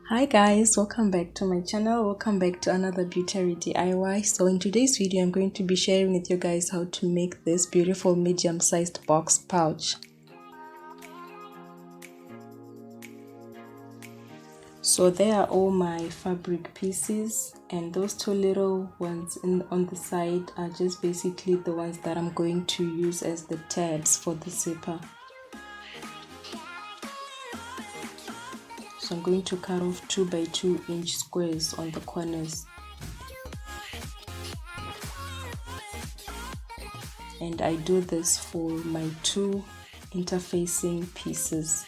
Hi guys, welcome back to my channel. Welcome back to another jewelry DIY. So in today's video I'm going to be sharing with you guys how to make this beautiful medium-sized box pouch. So there are all my fabric pieces, and those two little ones on the side are just basically the ones that I'm going to use as the tabs for the zipper. So I'm going to cut off 2 by 2 inch squares on the corners, and I do this for my 2 interfacing pieces.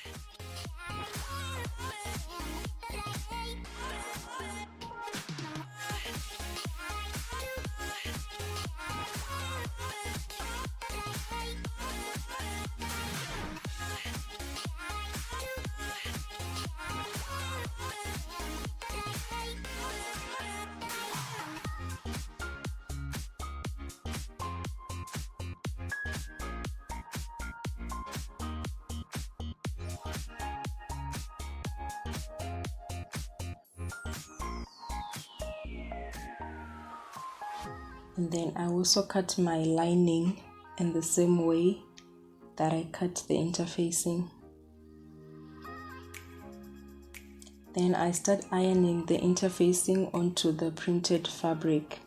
And then I also cut my lining in the same way that I cut the interfacing. Then I start ironing the interfacing onto the printed fabric.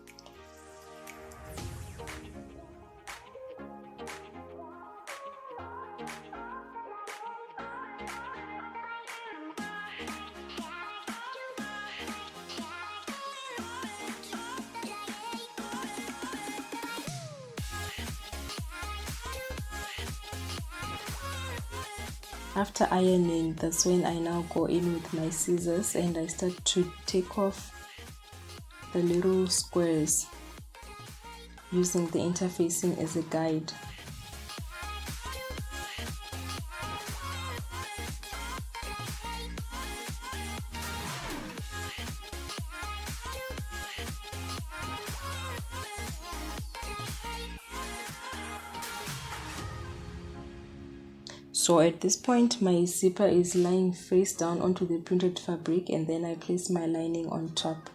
After ironing, that's when I now go in with my scissors and I start to take off the little squares using the interfacing as a guide. So at this point my zipper is lying face down onto the printed fabric, and then I place my lining on top.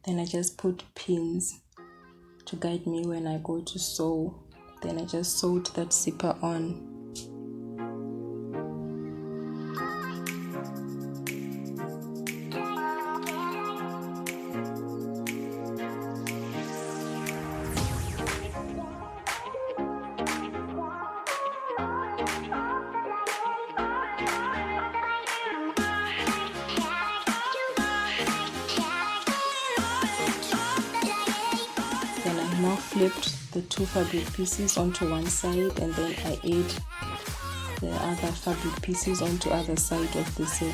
Then I just put pins to guide me when I go to sew. Then I just sewed that zipper on. Now flipped the 2 fabric pieces onto one side, and then I add the other fabric pieces onto other side of the zip.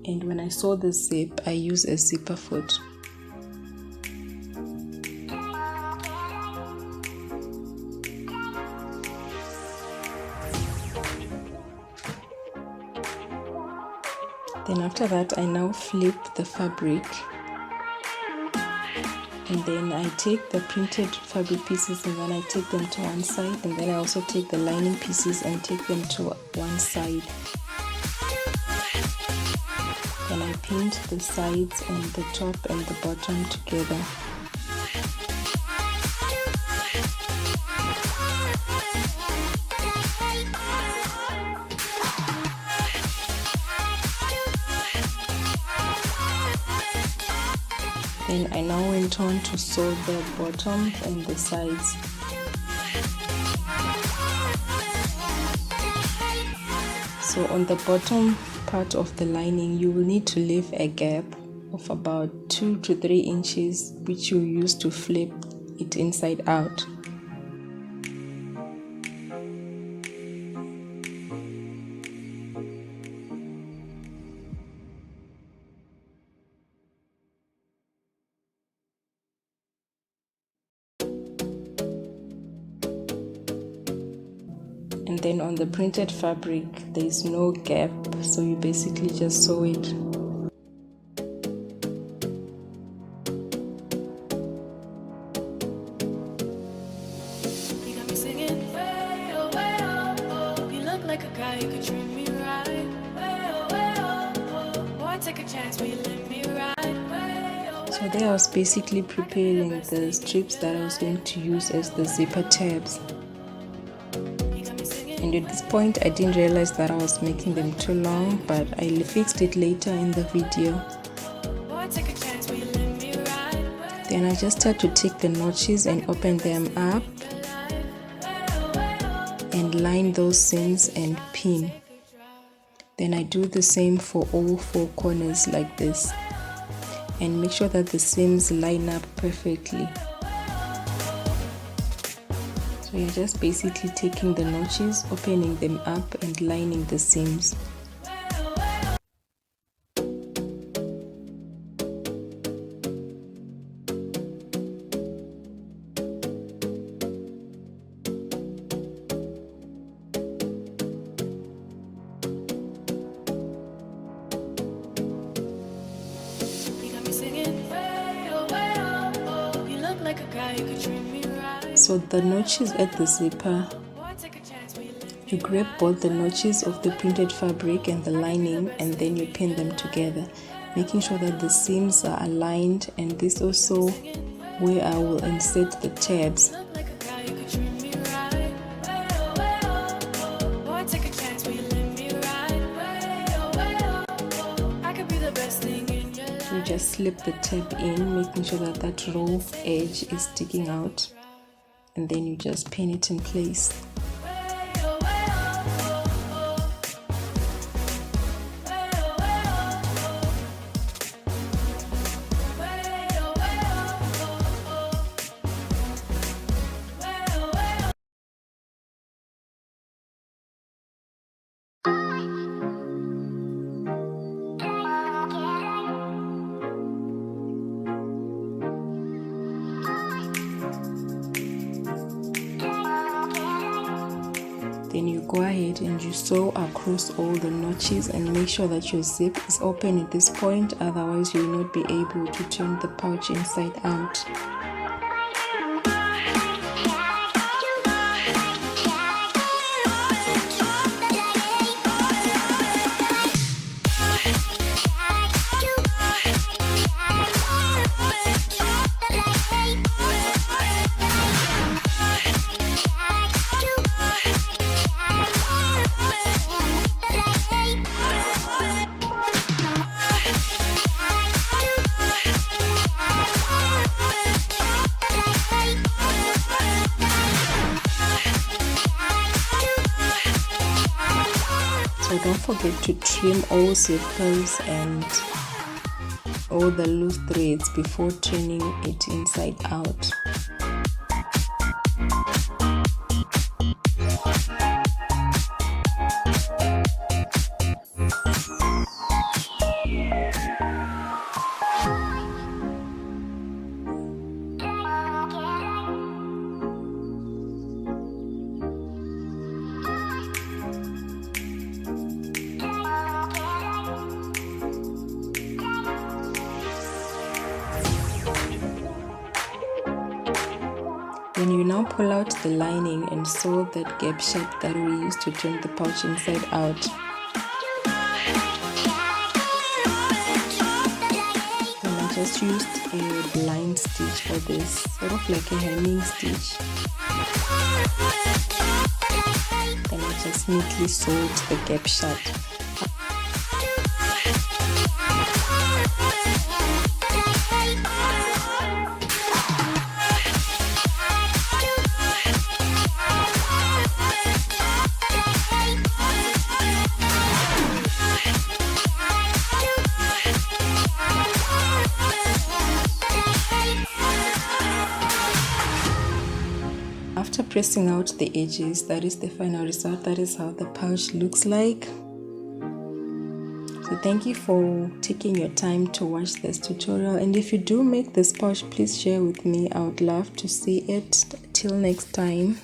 And when I sew the zip, I use a zipper foot. Then after that, I now flip the fabric, and then I take the printed fabric pieces and then I take them to one side, and then I also take the lining pieces and take them to one side. Then I paint the sides and the top and the bottom together. Then I now went on to sew the bottom and the sides. So on the bottom part of the lining, you will need to leave a gap of about 2 to 3 inches, which you use to flip it inside out. And then on the printed fabric, there is no gap, so you basically just sew it. So there I was basically preparing the strips that I was going to use as the zipper tabs. And at this point I didn't realize that I was making them too long, but I fixed it later in the video. Then I just had to take the notches and open them up and line those seams and pin. Then I do the same for all 4 corners like this, and make sure that the seams line up perfectly. So you're just basically taking the notches, opening them up and lining the seams. So the notches at the zipper, you grab both the notches of the printed fabric and the lining, and then you pin them together, making sure that the seams are aligned. And this also where I will insert the tabs. You just slip the tab in, making sure that that raw edge is sticking out, and then you just pin it in place. Then you go ahead and you sew across all the notches and make sure that your zip is open at this point, otherwise you will not be able to turn the pouch inside out. So don't forget to trim all zippers and all the loose threads before turning it inside out. Then you now pull out the lining and sew that gap shut that we used to turn the pouch inside out. And I just used a blind stitch for this, sort of like a hemming stitch. Then I just neatly sewed the gap shut. After pressing out the edges, that is the final result. That is how the pouch looks like. So thank you for taking your time to watch this tutorial, and if you do make this pouch, please share with me. I would love to see it. Till next time.